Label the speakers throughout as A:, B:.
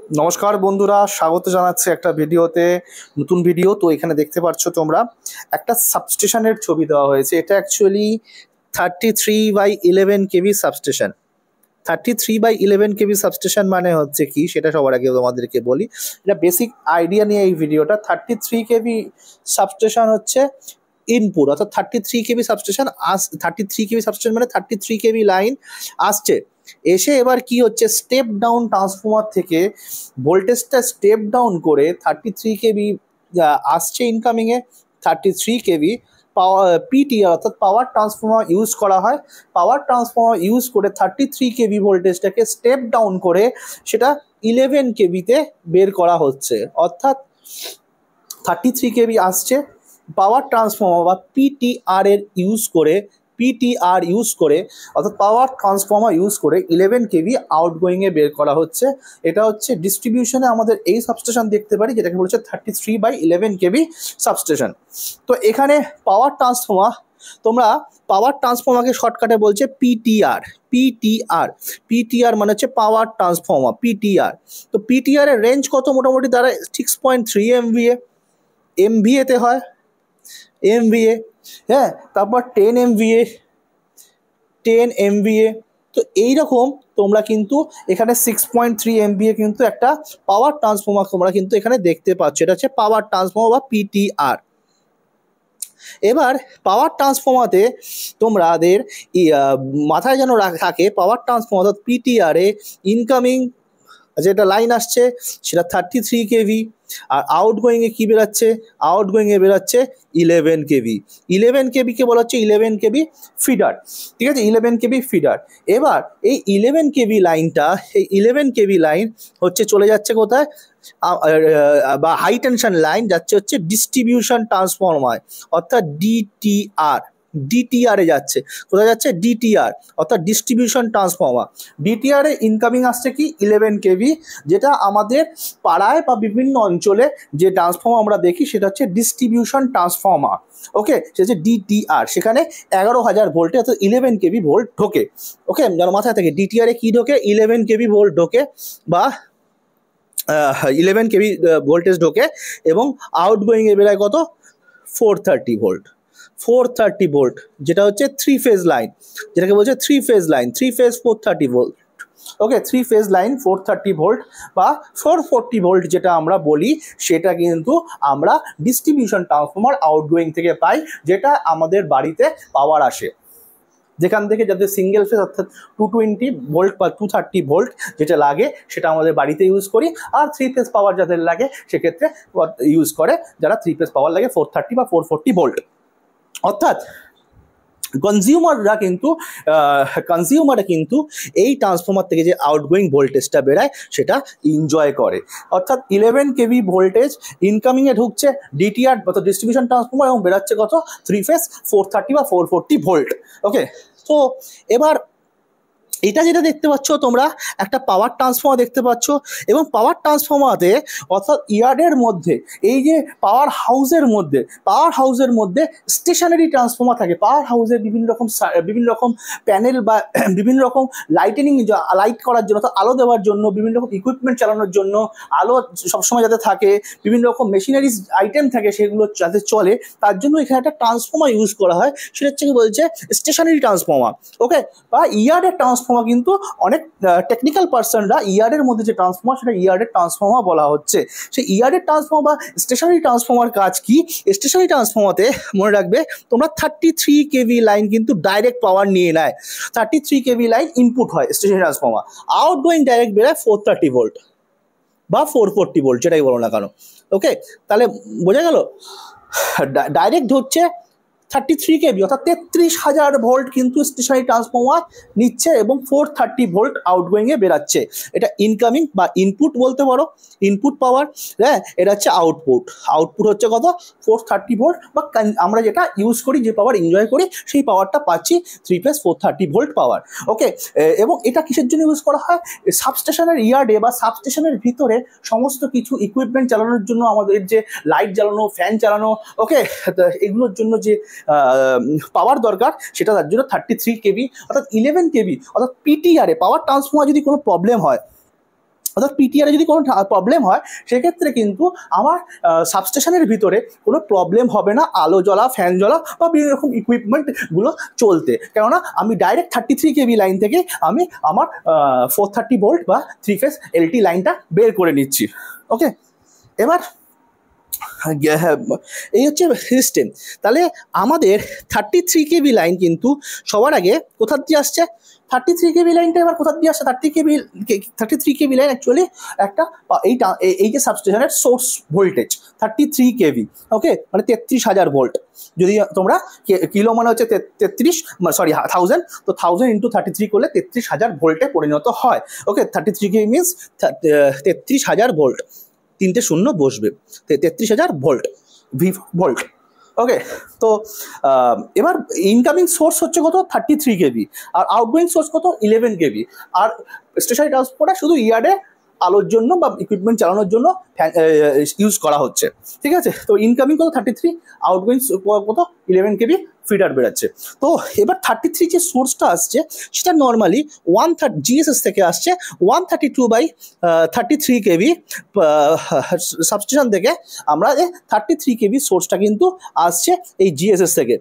A: নমস্কার বন্ধুরা, স্বাগত জানাচ্ছি একটা ভিডিওতে। নতুন ভিডিও। তো এখানে দেখতে পাচ্ছ তোমরা একটা সাবস্টেশনের ছবি দেওয়া হয়েছে। এটা actually 33/11 KV substation. 33/11 KV substation মানে হচ্ছে কি সেটা সবার আগে তোমাদেরকে বলি। এটা বেসিক আইডিয়া নিয়ে এই ভিডিওটা। 33 কেভি সাবস্টেশন হচ্ছে ইনপুট, অর্থাৎ 33 কেভি সাবস্টেশন 33 কেভি সাবস্টেশন মানে 33 কেভি লাইন আসছে। এসে এবার কি হচ্ছে, স্টেপ ডাউন ট্রান্সফর্মার থেকে ভোল্টেজটা স্টেপ ডাউন করে 33 কেভি আসছে ইনকামিংয়ে। 33 কেভি পাওয়ার পিটিআর অর্থাৎ পাওয়ার ট্রান্সফর্মার ইউজ করা হয়। পাওয়ার ট্রান্সফর্মার ইউজ করে 33 কেভি ভোল্টেজটাকে স্টেপ ডাউন করে সেটা 11 কেভিতে বের করা হচ্ছে। অর্থাৎ 33 কেভি আসছে, পাওয়ার ট্রান্সফর্মার বা পিটিআর ইউজ করে অর্থাৎ পাওয়ার ট্রান্সফর্মার ইউজ করে 11 কেভি আউটগোয়িংয়ে বের করা হচ্ছে। এটা হচ্ছে ডিস্ট্রিবিউশনে আমাদের এই সাবস্টেশন দেখতে পারি, যেটাকে বলছে 33/11 কেভি সাবস্টেশন। তো এখানে পাওয়ার ট্রান্সফর্মারকে শর্টকাটে বলছে পিটিআর মানে হচ্ছে পাওয়ার ট্রান্সফর্মার, পিটিআর। তো পিটিআর এর রেঞ্জ কত? মোটামুটি তারা 6.3 এমভিএতে হয়, এমভিএ। হ্যাঁ, তারপর 10 এমভিএ। তো এইরকম তোমরা কিন্তু এখানে 6.3 এমভিএ কিন্তু একটা পাওয়ার ট্রান্সফর্মার তোমরা কিন্তু এখানে দেখতে পাচ্ছ। এটা হচ্ছে পাওয়ার ট্রান্সফর্মার বা পিটিআর। এবার পাওয়ার ট্রান্সফর্মারে তোমাদের মাথায় যেন থাকে, পাওয়ার ট্রান্সফর্মার অর্থাৎ পিটিআরে ইনকামিং যেটা লাইন আসছে সেটা 33 কেভি, আর আউটগোয়িংয়ে কী বেরাচ্ছে? আউটগোয়িংয়ে বেরাচ্ছে 11 কেভি। 11 কেভিকে বলা হচ্ছে 11 কেভি ফিডার। ঠিক আছে, 11 কেভি ফিডার। এবার এই 11 কেভি লাইনটা, এই 11 কেভি লাইন হচ্ছে চলে যাচ্ছে কোথায়? বা হাই টেনশন লাইন যাচ্ছে হচ্ছে ডিস্ট্রিবিউশন ট্রান্সফর্মার অর্থাৎ ডিটিআর এ যাচ্ছে। কোথায় যাচ্ছে? ডিটিআর অর্থাৎ ডিস্ট্রিবিউশন ট্রান্সফর্মার। ডিটিআর এ ইনকামিং আসছে কি 11 কেভি, যেটা আমাদের পাড়ায় বা বিভিন্ন অঞ্চলে যে ট্রান্সফর্মার আমরা দেখি সেটা হচ্ছে ডিস্ট্রিবিউশন ট্রান্সফর্মার। ওকে, সেটা হচ্ছে ডিটিআর। সেখানে 11,000 ভোল্টে অর্থাৎ 11 কেভি ভোল্ট ঢোকে। ওকে, যেন মাথায় থাকে ডিটিআর এ কি ঢোকে? 11 কেভি ভোল্ট ঢোকে বা 11 কেভি ভোল্টেজ ঢোকে, এবং আউটগোয়িংয়ে বেরোয় কত? 430 ভোল্ট। 430 ভোল্ট যেটা হচ্ছে 3 ফেজ লাইন, যেটাকে বলছে 3 ফেজ লাইন, 3 ফেজ 430 ভোল্ট। ওকে, 3 ফেজ লাইন 430 ভোল্ট বা 440 ভোল্ট যেটা আমরা বলি, সেটা কিন্তু আমরা ডিস্ট্রিবিউশন ট্রান্সফর্মার আউটগোয়িং থেকে পাই, যেটা আমাদের বাড়িতে পাওয়ার আসে। যেখান থেকে যাদের সিঙ্গেল ফেজ অর্থাৎ 220 ভোল্ট বা 230 ভোল্ট যেটা লাগে সেটা আমাদের বাড়িতে ইউজ করি। আর 3 ফেজ পাওয়ার যাদের লাগে সেক্ষেত্রে ইউজ করে যারা 3 ফেজ পাওয়ার লাগে 430 বা 440 ভোল্ট। অর্থাৎ কনজিউমাররা কিন্তু এই ট্রান্সফর্মার থেকে যে আউটগোয়িং ভোল্টেজটা বেরায় সেটা এনজয় করে। অর্থাৎ 11 কেভি ভোল্টেজ ইনকামিংয়ে ঢুকছে ডিটিআর অর্থাৎ ডিস্ট্রিবিউশন ট্রান্সফর্মার, এবং বেরাচ্ছে কত? 3 ফেজ 430 বা 440 ভোল্ট। ওকে, তো এবার এটা যেটা দেখতে পাচ্ছ তোমরা একটা পাওয়ার ট্রান্সফর্মার দেখতে পাচ্ছ, এবং পাওয়ার ট্রান্সফর্মারে অর্থাৎ ইয়ার্ডের মধ্যে এই যে পাওয়ার হাউসের মধ্যে স্টেশনারি ট্রান্সফর্মার থাকে। পাওয়ার হাউসের বিভিন্ন রকম প্যানেল বা বিভিন্ন রকম লাইট করার জন্য অর্থাৎ আলো দেওয়ার জন্য, বিভিন্ন রকম ইকুইপমেন্ট চালানোর জন্য, আলো সবসময় যাতে থাকে, বিভিন্ন রকম মেশিনারিজ আইটেম থাকে সেগুলো যাতে চলে, তার জন্য এখানে একটা ট্রান্সফর্মার ইউজ করা হয়। সেটা হচ্ছে কি বলছে? Stationery transformer. ওকে, বা ইয়ার্ডের ট্রান্সফর্মার কিন্তু অনেক টেকনিক্যাল পার্সনরা ইয়ার্ডের মধ্যে যে ট্রান্সফর্মার সেটা ইয়ার্ডের ট্রান্সফর্মার বলা হচ্ছে। সেই ইয়ার্ডের ট্রান্সফর্মার বা স্টেশনারি ট্রান্সফর্মার কাজ কি? স্টেশনারি ট্রান্সফর্মারে মনে রাখবে তোমরা 33 কেভি লাইন কিন্তু ডাইরেক্ট পাওয়ার নিয়ে নেয়। 33 কেভি লাইন ইনপুট হয় স্টেশনারি ট্রান্সফর্মার, আউটগোয়িং ডাইরেক্ট বেরোয় 430 ভোল্ট বা 440 ভোল্ট যেটাই বলো না কেন। ওকে, তাহলে বোঝা গেল? ডাইরেক্ট হচ্ছে 33 কেভি অর্থাৎ 33,000 ভোল্ট কিন্তু স্টেশনারি ট্রান্সফর্মার নিচ্ছে, এবং 430 ভোল্ট আউটগোয়িংয়ে বেরাচ্ছে। এটা ইনকামিং বা ইনপুট বলতে পারো, ইনপুট পাওয়ার। হ্যাঁ, এটা হচ্ছে আউটপুট হচ্ছে কত? 430 ভোল্ট, বা আমরা যেটা ইউজ করি, যে পাওয়ার এনজয় করি, সেই পাওয়ারটা পাচ্ছি 3 প্লাস 430 ভোল্ট পাওয়ার। ওকে, এবং এটা কিসের জন্য ইউজ করা হয়? সাবস্টেশনের ইয়ার্ডে বা সাবস্টেশনের ভিতরে সমস্ত কিছু ইকুইপমেন্ট চালানোর জন্য, আমাদের যে লাইট জ্বালানো, ফ্যান চালানো, ওকে, এগুলোর জন্য যে পাওয়ার দরকার সেটা তার জন্য 33 কেভি অর্থাৎ 11 কেভি অর্থাৎ পিটিআর এ পাওয়ার ট্রান্সফর্মার যদি কোনো প্রবলেম হয়, অর্থাৎ পিটিআরে যদি কোনো প্রবলেম হয় সেক্ষেত্রে কিন্তু আমার সাবস্টেশনের ভিতরে কোনো প্রবলেম হবে না আলো জ্বলা, ফ্যান জ্বলা বা বিভিন্ন রকম ইকুইপমেন্টগুলো চলতে, কেননা আমি ডাইরেক্ট 33 কেভি লাইন থেকে আমি আমার 430 ভোল্ট বা 3 ফেজ এলটি লাইনটা বের করে নিচ্ছি। ওকে, এবার এই হচ্ছে সিস্টেম। তাহলে আমাদের 33 কেভি লাইন কিন্তু সবার আগে কোথা দিয়ে আসছে? 33 কেভি লাইনটা এবার কোথা দিয়ে আসছে? 33 কেভি লাইন অ্যাকচুয়ালি একটা এই যে সাবস্টেশনের সোর্স ভোল্টেজ 33 কেভি। ওকে, মানে 33,000 ভোল্ট। যদি তোমরা কিলো মানে হচ্ছে 1000, তো 1000 × 33 করলে 33,000 ভোল্টে পরিণত হয়। ওকে, 33 কেভি মিনস 33,000 ভোল্ট, 3টে শূন্য বসবে, 33,000 ভোল্ট ভোল্ট। ওকে, তো এবার ইনকামিং সোর্স হচ্ছে কত? 33 কেভি, আর আউটগোয়িং সোর্স কত? 11 কেভি। আর স্টেশনারি ট্রান্সফর্মার শুধু ইয়ার্ডে আলোর জন্য বা ইকুইপমেন্ট চালানোর জন্য ইউজ করা হচ্ছে। ঠিক আছে, তো ইনকামিং কত? 33, আউটগোয়িং কত? 11 কেভি ফিডার বেরোচ্ছে। তো এবার 33 যে সোর্সটা আসছে সেটা নর্মালি 130 জিএসএস থেকে আসছে, 132/33 কেভি সাবস্টেশন থেকে আমরা 33 কেভি সোর্সটা কিন্তু আসছে এই জিএসএস থেকে,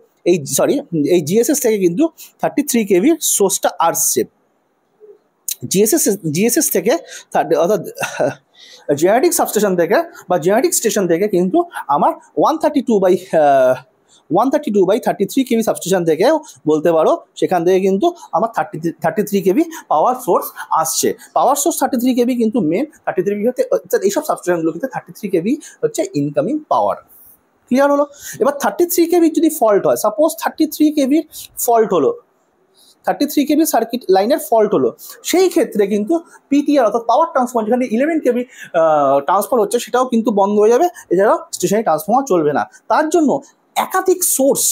A: এই জিএসএস থেকে কিন্তু 33 কেভি সোর্সটা আসছে। জিএসএস থেকে অর্থাৎ জেনারেটিক সাবস্টেশন থেকে বা জেনারেটিক স্টেশন থেকে কিন্তু আমার 132/33 কেভি সাবস্টেশন থেকেও বলতে পারো, সেখান থেকে কিন্তু আমার 33 কেভি পাওয়ার সোর্স আসছে। পাওয়ার সোর্স 33 কেভি কিন্তু মেন 33 কেভি হচ্ছে, এইসব সাবস্টেশনগুলো কিন্তু 33 কেভি হচ্ছে ইনকামিং পাওয়ার। ক্লিয়ার হলো? এবার 33 কেভি যদি ফল্ট হয়, সাপোজ 33 কেভির ফল্ট হলো, 33 কেভি সার্কিট লাইনের ফল্ট হলো, সেই ক্ষেত্রে কিন্তু পিটিআর অর্থাৎ পাওয়ার ট্রান্সফর্মার যেখানে 11 কেভি ট্রান্সফার হচ্ছে সেটাও কিন্তু বন্ধ হয়ে যাবে, এছাড়াও স্টেশনারি ট্রান্সফর্মার চলবে না। তার জন্য একাধিক সোর্স,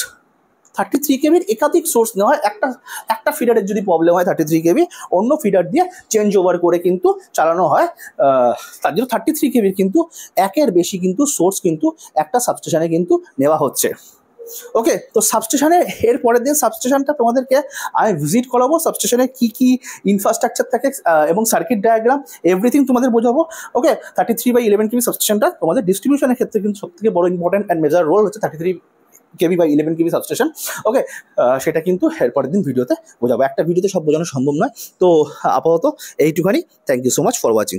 A: 33 কেভির একাধিক সোর্স নেওয়া হয়। একটা ফিডারের যদি প্রবলেম হয় 33 কেভি, অন্য ফিডার দিয়ে চেঞ্জ ওভার করে কিন্তু চালানো হয়। তার জন্য 33 কেভির কিন্তু একের বেশি কিন্তু সোর্স কিন্তু একটা সাবস্টেশনে কিন্তু নেওয়া হচ্ছে। ওকে, তো সাবস্টেশনের এর পরের দিন সাবস্টেশনটা তোমাদেরকে আমি ভিজিট করাবো, সাবস্টেশনে কি কি ইনফ্রাস্ট্রাকচার থাকে এবং সার্কিট ডায়াগ্রাম এভরিথিং তোমাদের বোঝাবো। ওকে, 33/11 কেভি সাবস্টেশনটা তোমাদের ডিস্ট্রিবিউশনের ক্ষেত্রে কিন্তু সবথেকে বড় ইম্পর্টেন্ট অ্যান্ড মেজর রোল হচ্ছে 33 কেভি/11 কেভি সাবস্টেশন। ওকে, সেটা কিন্তু এর পরের দিন ভিডিওতে বোঝাবো, একটা ভিডিওতে সব বোঝানো সম্ভব নয়। তো আপাতত এইটুখানি। Thank you so much for watching.